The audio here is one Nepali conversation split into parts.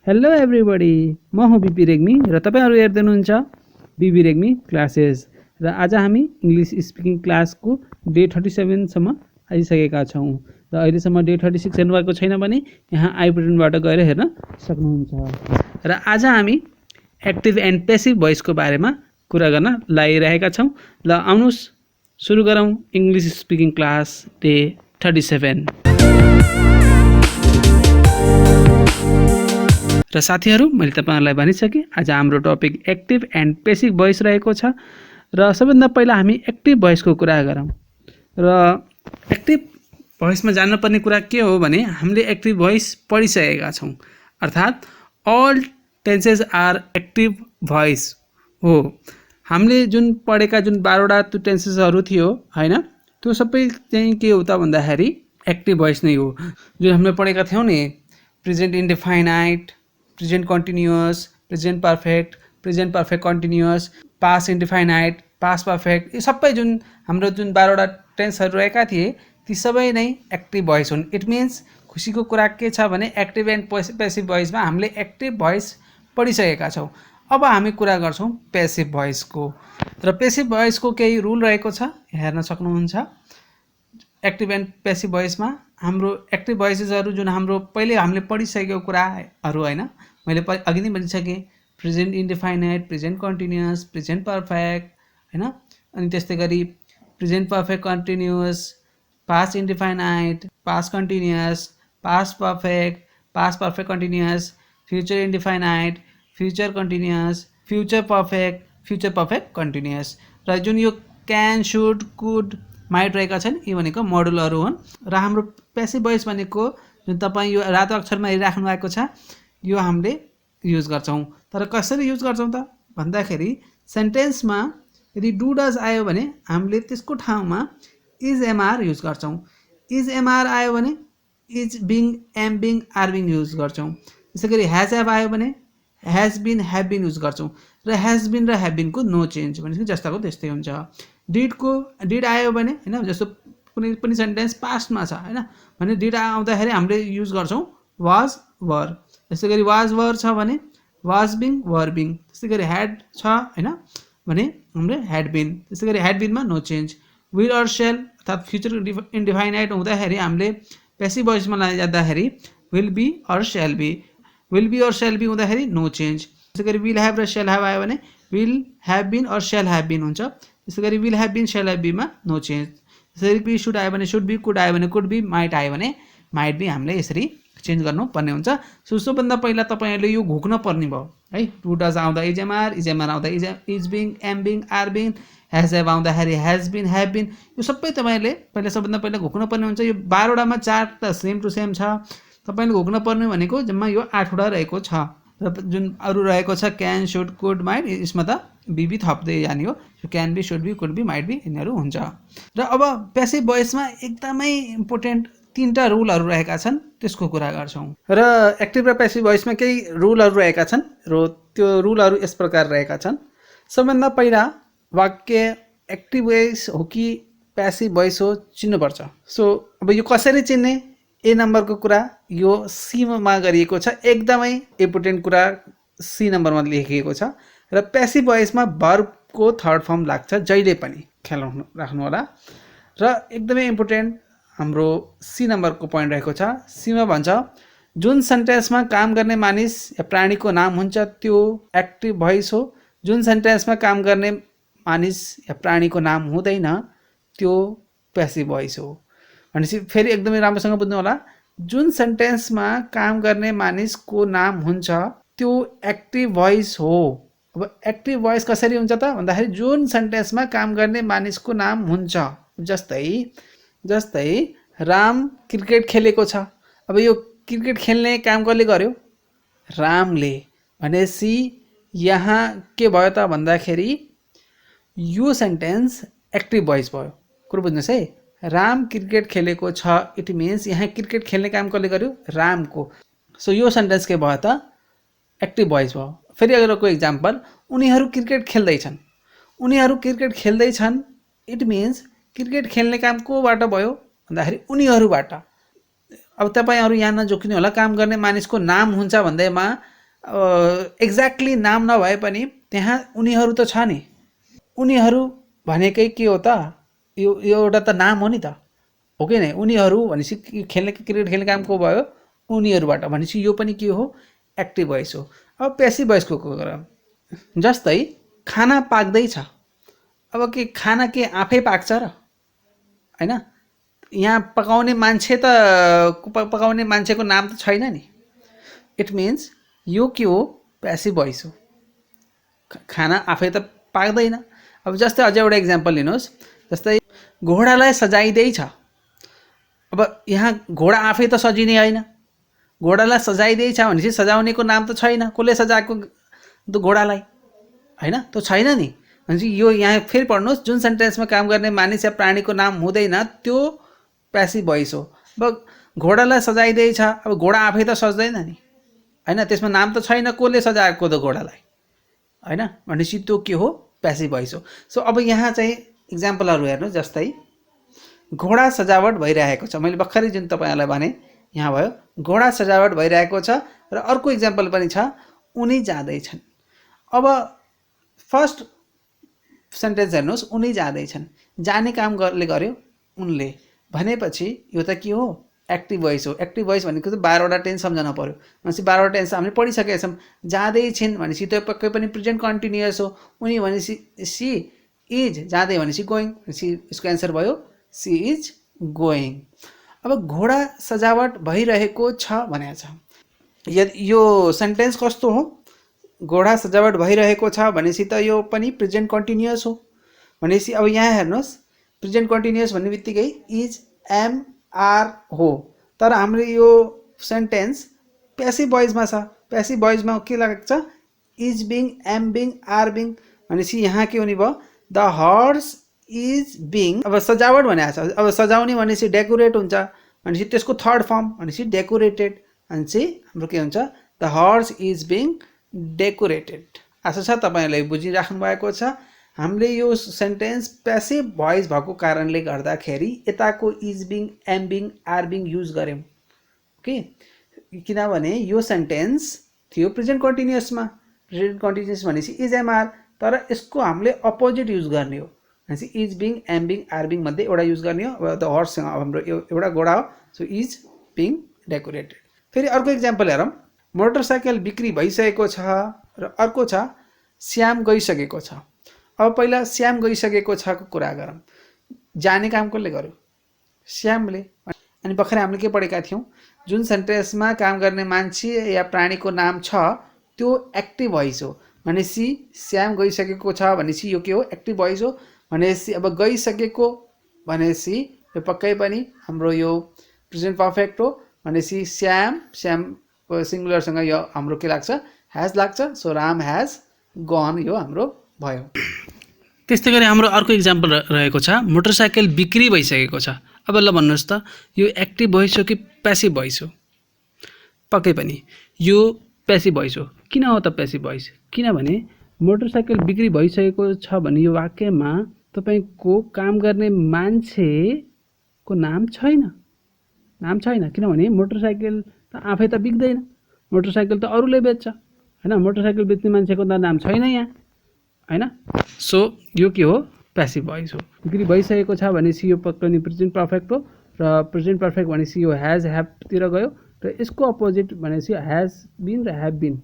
हेलो एभ्रिबडी, म हुँ बिपी रेग्मी र तपाईँहरू हेर्दै हुनुहुन्छ बिबी रेग्मी क्लासेस। र आज हामी इङ्ग्लिस स्पिकिङ क्लासको डे 37सम्म आइसकेका छौँ र अहिलेसम्म डे 36 हेर्नुभएको छैन भने यहाँ आई बटनबाट गएर हेर्न सक्नुहुन्छ। र आज हामी एक्टिभ एन्ड पेसिभ भोइसको बारेमा कुरा गर्न लागिरहेका छौँ। ल आउनुहोस् सुरु गरौँ इङ्ग्लिस स्पिकिङ क्लास डे 37। र साथीहरू, मैले तपाईहरुलाई भनिसकेँ आज हाम्रो topic active and passive voice रहेको छ। र सबैभन्दा पहिला हामी एक्टिभ भोइसको कुरा गरौँ। र एक्टिभ भोइसमा जान्नुपर्ने कुरा के हो भने हामीले एक्टिभ भोइस पढिसकेका छौँ, अर्थात् all tenses are active voice हो। हामीले जुन पढेका जुन 12वटा त्यो टेन्सेसहरू थियो हैन, त्यो सबै चाहिँ के हो त भन्दाखेरि एक्टिभ भोइस नै हो। जुन हामीले पढेका थियौँ नि, present indefinite, present continuous, present perfect continuous, past indefinite, past perfect, यो सबै जुन हाम्रो जुन 12वटा टेन्सहरू रहेका थिए ती सबै नै एक्टिभ भोइस हुन्। इट मिन्स खुसीको कुरा के छ भने एक्टिभ एन्ड पेसिभ भोइसमा हामीले एक्टिभ भोइस पढिसकेका छौँ। अब हामी कुरा गर्छौँ पेसिभ भोइसको। र पेसिभ भोइसको केही रुल रहेको छ, हेर्न सक्नुहुन्छ। एक्टिभ एन्ड पेसिभ भोइसमा हाम्रो एक्टिभ भोइसेसहरू जुन हाम्रो पहिले हामीले पढिसकेको कुराहरू हैन, मैले अघि नै भनिसकेँ, present indefinite, present continuous, present perfect हैन, अनि त्यस्तै गरी present perfect continuous, past indefinite, past continuous, past perfect continuous, future indefinite, future continuous, future perfect continuous. र जुन यो क्यान, सुड, कुड, माइट रहेका छन् यी भनेको मोडुलहरू हुन्। र हाम्रो पेसिभ भोइस भनेको जुन तपाईँ यो रातो अक्षरमा हेरिराख्नु भएको छ, यो हामीले युज गर्छौँ। तर कसरी युज गर्छौँ त भन्दाखेरि सेन्टेन्समा यदि डु डज आयो भने हामीले त्यसको ठाउँमा इज एमआर युज गर्छौँ। इज एमआर आयो भने is being, am being, are being use गर्छौँ। त्यसै गरी हेज हेभ आयो भने has been, have been use गर्छौँ। र हेज बिन र हेभ बिनको नो चेन्ज भनेपछि जस्ताको त्यस्तै हुन्छ। डिड आयो भने हैन, जस्तो कुनै पनि सेन्टेन्स पास्टमा छ हैन भने डिड आउँदाखेरि हामीले युज गर्छौँ वाज, वर। त्यसै गरी वाज, वर छ भने वाज बिङ, वर बिङ। त्यसै गरी ह्याड छ हैन भने हामीले ह्याड बिन। त्यसै गरी ह्याड बिनमा no change. Will or shall अर्थात् फ्युचर इन्डेफाइनाइट हुँदाखेरि हामीले पेसिभ भोइसमा जाँदाखेरि will be or shall be. Will be or shall be हुँदाखेरि नो चेन्ज। त्यसै गरी विल ह्याभ र सेल ह्याभ आयो भने will have been or shall have been हुन्छ। त्यसै गरी will have been, shall have बीमा नो चेन्ज। त्यसै गरी सुड आयो भने सुड बी, कुड आयो भने कुड बी, माइट आयो भने माइट बी हामीले यसरी चेन्ज गर्नुपर्ने हुन्छ। सबभन्दा पहिला तपाईँहरूले यो घोक्न पर्ने भयो है। डु डज आउँदा इज एमआर आउँदा is being, am being, are being, has have आउँदाखेरि हेज बिन, हेभ बिन, यो सबै तपाईँले पहिला सबभन्दा पहिला घोक्न पर्ने हुन्छ। यो 12वटामा 4 त सेम टु सेम छ, तपाईँले घोक्न पर्ने भनेको जम्मा यो 8वटा रहेको छ। र जुन अरू रहेको छ क्यान, सुड, कुड, माइट, यसमा त बिबी थप्दै जाने हो। Can be, should be, could be, might be यिनीहरू हुन्छ। र अब पेसिभ भोइसमा एकदमै इम्पोर्टेन्ट 3टा रुलहरू रहेका छन्, त्यसको कुरा गर्छौँ। र एक्टिभ र पेसिभ भोइसमा केही रुलहरू रहेका छन् र त्यो रुलहरू यस प्रकार रहेका छन्। सबभन्दा पहिला वाक्य एक्टिभ भोइस हो कि पेसिभ भोइस हो चिन्नुपर्छ। सो अब यो कसरी चिन्ने, ए नम्बरको कुरा यो सीमा गरिएको छ। एकदमै इम्पोर्टेन्ट कुरा सी नम्बरमा लेखिएको छ। र पेसिभ भोइसमा भर्बको थर्ड फर्म लाग्छ जहिले पनि, ख्याल राख्नु होला। र एकदमै इम्पोर्टेन्ट हाम्रो सी नम्बरको पोइन्ट रहेको छ। सीमा भन्छ जुन सेन्टेन्समा काम गर्ने मानिस या प्राणीको नाम हुन्छ त्यो एक्टिभ भोइस हो। जुन सेन्टेन्समा काम गर्ने मानिस या प्राणीको नाम हुँदैन त्यो पेसिभ भोइस हो। भनेपछि फेरि एकदमै राम्रोसँग बुझ्नु होला, जुन सेन्टेन्समा काम गर्ने मानिसको नाम हुन्छ त्यो एक्टिभ भोइस हो। अब एक्टिभ भोइस कसरी हुन्छ त भन्दाखेरि जुन सेन्टेन्समा काम गर्ने मानिसको नाम हुन्छ। जस्तै राम क्रिकेट खेलेको छ। अब यो क्रिकेट खेल्ने काम कसले गर्यो? रामले। भनेपछि यहाँ के भयो त भन्दाखेरि यो सेन्टेन्स एक्टिभ भोइस भयो। कुरो बुझ्नुहोस् है, राम क्रिकेट खेलेको छ, इट मिन्स यहाँ क्रिकेट खेल्ने काम कसले गर्यो? रामको। सो यो सेन्टेन्स के भयो त? एक्टिभ भोइस भयो। फेरि अर्को इक्जाम्पल, उनीहरू क्रिकेट खेल्दैछन्, इट मिन्स क्रिकेट खेल्ने काम कोबाट भयो भन्दाखेरि उनीहरूबाट। अब तपाईँहरू यहाँ नजोकिनु होला, काम गर्ने मानिसको नाम हुन्छ भन्दैमा एक्ज्याक्टली नाम नभए पनि त्यहाँ उनीहरू त छ नि, उनीहरू भनेकै के हो त, यो एउटा त नाम हो नि त, हो कि नै। उनीहरू भनेपछि खेल्ने क्रिकेट खेल्ने काम को भयो, उनीहरूबाट भनेपछि यो पनि के हो, एक्टिभ भोइस हो। अब पेसिभ भोइसको कुरा जस्तै खाना पाक्दैछ, अब के खाना के आफै पाक्छ र, हैन। यहाँ पकाउने मान्छे त पकाउने मान्छेको नाम त छैन नि। इट मिन्स यो के हो, पेसिभ भोइस हो। खाना आफै त पाक्दैन। अब जस्तै अझै एउटा इक्जाम्पल लिनुहोस्, जस्तै घोडालाई सजाइँदैछ। अब यहाँ घोडा आफै त सजिने होइन, घोडालाई सजाइँदैछ भनेपछि सजाउनेको नाम त छैन, कसले सजाएको त घोडालाई, हैन, त्यो छैन नि। भनेपछि यो यहाँ फेरि पढ्नुहोस्, जुन सेन्टेन्समा काम गर्ने मानिस या प्राणीको नाम हुँदैन त्यो पेसिभ भोइस हो। अब घोडालाई सजाइँदैछ, अब घोडा आफै त सज्दैन नि, हैन, त्यसमा नाम त छैन, कसले सजाएको त घोडालाई, हैन, भनेपछि त्यो के हो, पेसिभ भोइस हो। सो अब यहाँ चाहिँ इक्जाम्पलहरू हेर्नु, जस्तै घोडा सजावट भइरहेको छ, मैले भर्खरै जुन तपाईँहरूलाई भने यहाँ भयो, घोडा सजावट भइरहेको छ। र अर्को इक्जाम्पल पनि छ, उनी जाँदैछन्। अब फर्स्ट सेन्टेन्स हेर्नुहोस्, उनी जाँदैछन्, जाने काम गर्यो उनले भनेपछि यो त के हो, एक्टिभ भोइस हो। एक्टिभ भोइस भनेको चाहिँ 12वटा टेन्स सम्झन पर्यो। भनेपछि 12वटा टेन्स हामीले पढिसकेका छौँ। जाँदैछिन् भनेपछि त्यो पक्कै पनि प्रेजेन्ट कन्टिन्युअस हो। उनी भनेपछि सी इज, जाँदै भनेपछि गोइङ, भनेपछि यसको एन्सर भयो सी इज गोइङ। अब घोडा सजावट भइरहेको छ भनेको छ, यो सेन्टेन्स कस्तो हो, घोडा सजावट भइरहेको छ भनेपछि त यो पनि प्रेजेन्ट कन्टिन्युअस हो। भनेपछि अब यहाँ हेर्नुहोस्, प्रेजेन्ट कन्टिन्युअस भन्ने बित्तिकै इज एम आर हो, तर हाम्रो यो सेन्टेन्स पेसिभ भोइसमा छ। पेसिभ भोइसमा के लाग्छ, is being, am being, are being, भनेपछि यहाँ के हुने भयो, द हर्स इज बिङ। अब सजावट भनेको छ, अब सजाउने भनेपछि डेकोरेट हुन्छ, भनेपछि त्यसको थर्ड फर्म भनेपछि डेकोरेटेड, भनेपछि हाम्रो के हुन्छ, the horse is being decorated. आशा छ तपाईँहरूले बुझिराख्नु भएको छ। हामीले यो सेन्टेन्स पेसिभ भोइस भएको कारणले गर्दाखेरि यताको is being, am being, are being use गऱ्यौँ कि, किनभने यो सेन्टेन्स थियो प्रेजेन्ट कन्टिन्युअसमा। प्रेजेन्ट कन्टिन्युअस भनेपछि इज एमआर, तर यसको हामीले अपोजिट युज गर्ने हो, भनेपछि is being, am being, are being मध्ये एउटा युज गर्ने हो। अब द हर्ससँग अब हाम्रो एउटा घोडा हो, सो इज बिङ डेकोरेटेड। फेरि अर्को इक्जाम्पल हेरौँ, मोटरसाइकल बिक्री भइसकेको छ र अर्को छ श्याम गइसकेको छ। अब पहिला श्याम गइसकेको छको कुरा गरौँ। जाने काम कसले गर्यो, श्यामले। अनि भर्खरै हामीले के पढेका थियौँ, जुन सेन्टेन्समा काम गर्ने मान्छे या प्राणीको नाम छ त्यो एक्टिभ भोइस हो। भनेपछि श्याम गइसकेको छ भनेपछि यो के हो, एक्टिभ भोइस हो। भनेपछि अब गइसकेको भनेपछि यो पक्कै पनि हाम्रो यो प्रेजेन्ट पर्फेक्ट हो। भनेपछि श्याम, श्याम सिङ्गुलरसँग यो हाम्रो के लाग्छ, ह्याज लाग्छ, सो राम ह्याज गन, यो हाम्रो भयो। त्यस्तै गरी हाम्रो अर्को इक्जाम्पल रहेको छ, मोटरसाइकल बिक्री भइसकेको छ। अब ल भन्नुहोस् त, यो एक्टिभ भोइस हो कि पेसिभ भोइस हो? पक्कै पनि यो पेसिभ भोइस हो। किन हो त पेसिभ भोइस? किनभने मोटरसाइकल बिक्री भइसकेको छ भन्ने यो वाक्यमा तपाईँको काम गर्ने मान्छेको नाम छैन, किनभने मोटरसाइकल त आफै त बिक्दैन, मोटरसाइकल त अरूले बेच्छ, हैन, मोटरसाइकल बेच्ने मान्छेको त नाम छैन यहाँ, हैन। सो यो के हो, पेसिभ भोइस हो। बिक्री भइसकेको छ भनेपछि यो पक्कै पनि प्रेजेन्ट पर्फेक्ट हो, र प्रेजेन्ट पर्फेक्ट भनेपछि यो ह्याज ह्याभतिर गयो, र यसको अपोजिट भनेपछि ह्याज बिन र ह्याभ बिन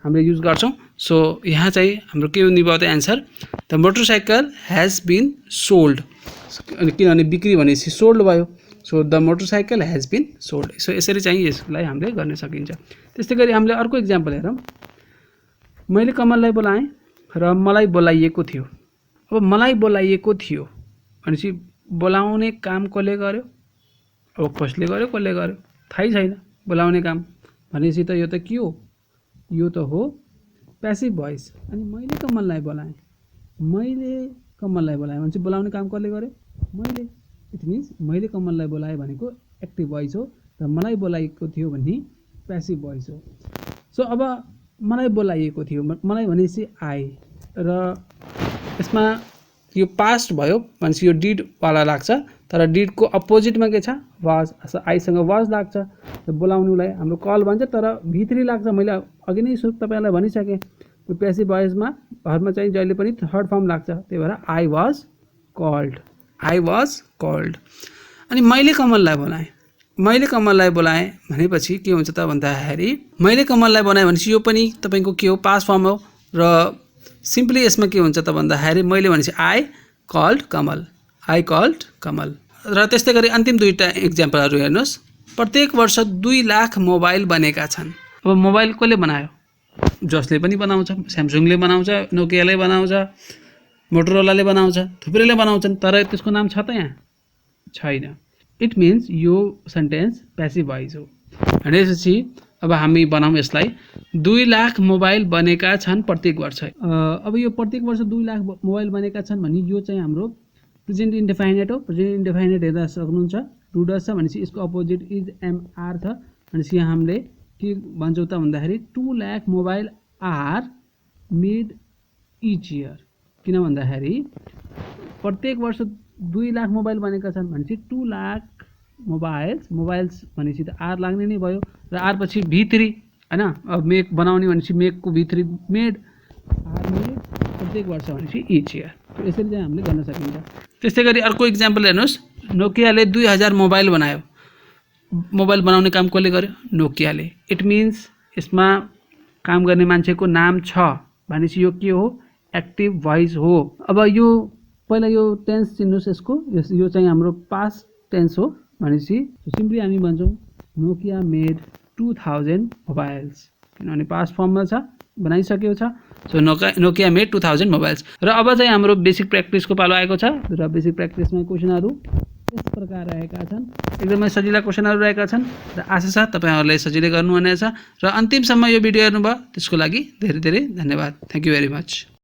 हामीले युज गर्छौँ। सो यहाँ चाहिँ हाम्रो के हुने भयो त answer, the motorcycle has been sold, किनभने बिक्री भनेपछि सोल्ड भयो, so the motorcycle has been sold. So यसरी चाहिँ यसलाई हामीले गर्न सकिन्छ। त्यस्तै गरी हामीले अर्को इक्जाम्पल हेरौँ, मैले कमललाई बोलाएँ र मलाई बोलाइएको थियो। अब मलाई बोलाइएको थियो भनेपछि बोलाउने काम कसले गर्यो, अब कसले गर्यो, कसले गर्यो थाहै छैन, बोलाउने काम भनेपछि त यो त के हो, यो त हो पेसिभ भोइस। अनि मैले कमललाई बोलाएँ, भनेपछि बोलाउने काम कसले गर्यो, मैले। इट मिन्स मैले कमललाई बोलाएँ भनेको एक्टिभ भोइस हो, र मलाई बोलाइएको थियो भन्ने पेसिभ भोइस हो। सो अब मलाई बोलाइएको थियो, मलाई भनेपछि आई, र यसमा यो पास्ट भयो भनेपछि यो डिडवाला लाग्छ, तर डिडको अपोजिटमा के छ, वाज। आईसँग वाज लाग्छ, र बोलाउनुलाई हाम्रो कल भन्छ, तर भित्री लाग्छ। मैले अघि नै तपाईँलाई भनिसकेँ पेसिभ भोइसमा भरमा चाहिँ जहिले पनि थर्ड फर्म लाग्छ, त्यही भएर आई वाज कल्ड। अनि मैले कमललाई बोलाएँ भनेपछि के हुन्छ त भन्दाखेरि मैले कमललाई बनाएँ भनेपछि यो पनि तपाईँको के हो, पास्ट फर्म हो र सिम्पली यसमा के हुन्छ त भन्दाखेरि मैले भनेपछि आई कल्ड कमल। र त्यस्तै गरी अन्तिम दुईवटा इक्जाम्पलहरू हेर्नुहोस्। प्रत्येक वर्ष 2 लाख मोबाइल बनेका छन्। अब मोबाइल कसले बनायो? जसले पनि बनाउँछ, स्यामसङले बनाउँछ, नोकियाले बनाउँछ, मोटोरोलाले बनाउँछ, थुप्रैले बनाउँछन्, तर त्यसको नाम छ त यहाँ छैन। इट मिन्स यो सेन्टेन्स प्यासिभ भोइस हो। भनेपछि अब हामी बनाऊँ यसलाई। 2 लाख मोबाइल बनेका छन् प्रत्येक वर्ष। अब यो प्रत्येक वर्ष 2 लाख मोबाइल बनेका छन् भने यो चाहिँ हाम्रो प्रेजेन्ट इन्डेफाइनेट हो। प्रेजेन्ट इन्डेफाइनेट हेर्दा सक्नुहुन्छ टु डज छ भनेपछि यसको अपोजिट इज एमआर छ भनेपछि यहाँ हामीले के भन्छौँ त भन्दाखेरि 2 lakh mobile are made each year. किन भन्दाखेरि प्रत्येक वर्ष 2 लाख मोबाइल बनेका छन् भनेपछि 2 लाख मोबाइल्स भनेपछि त आर लाग्ने नै भयो र आर पछि V3 हैन। अब मेक बनाउने भनेपछि मेकको V3 मेड, आर मेड प्रत्येक वर्ष भनेपछि इच इयर। यसरी चाहिँ हामीले गर्न सकिन्छ। त्यस्तै गरी अर्को इक्जाम्पल हेर्नुहोस्। नोकियाले 2000 मोबाइल बनायो। मोबाइल बनाउने काम कसले गर्यो? नोकियाले। इट मिन्स यसमा काम गर्ने मान्छेको नाम छ भनेपछि यो के हो? एक्टिभ भोइस हो। अब यो पहिला यो टेन्स चिन्नुहोस् यसको, यो चाहिँ हाम्रो पास्ट टेन्स हो भनेपछि सिम्पली हामी भन्छौँ नोकिया मेड 2000 मोबाइल्स, किनभने पास्ट फर्ममा छ, बनाइसकेको छ। So Nokia made 2000 mobiles. र अब चाहिँ हाम्रो बेसिक प्र्याक्टिसको पालो आएको छ र बेसिक प्र्याक्टिसमा क्वेसनहरू यस प्रकार रहेका छन्। एकदमै सजिला क्वेसनहरू रहेका छन् र आशा छ तपाईँहरूले सजिलै गर्नुहुनेछ र अन्तिमसम्म यो भिडियो हेर्नुभयो त्यसको लागि धेरै धेरै धन्यवाद। Thank you very much.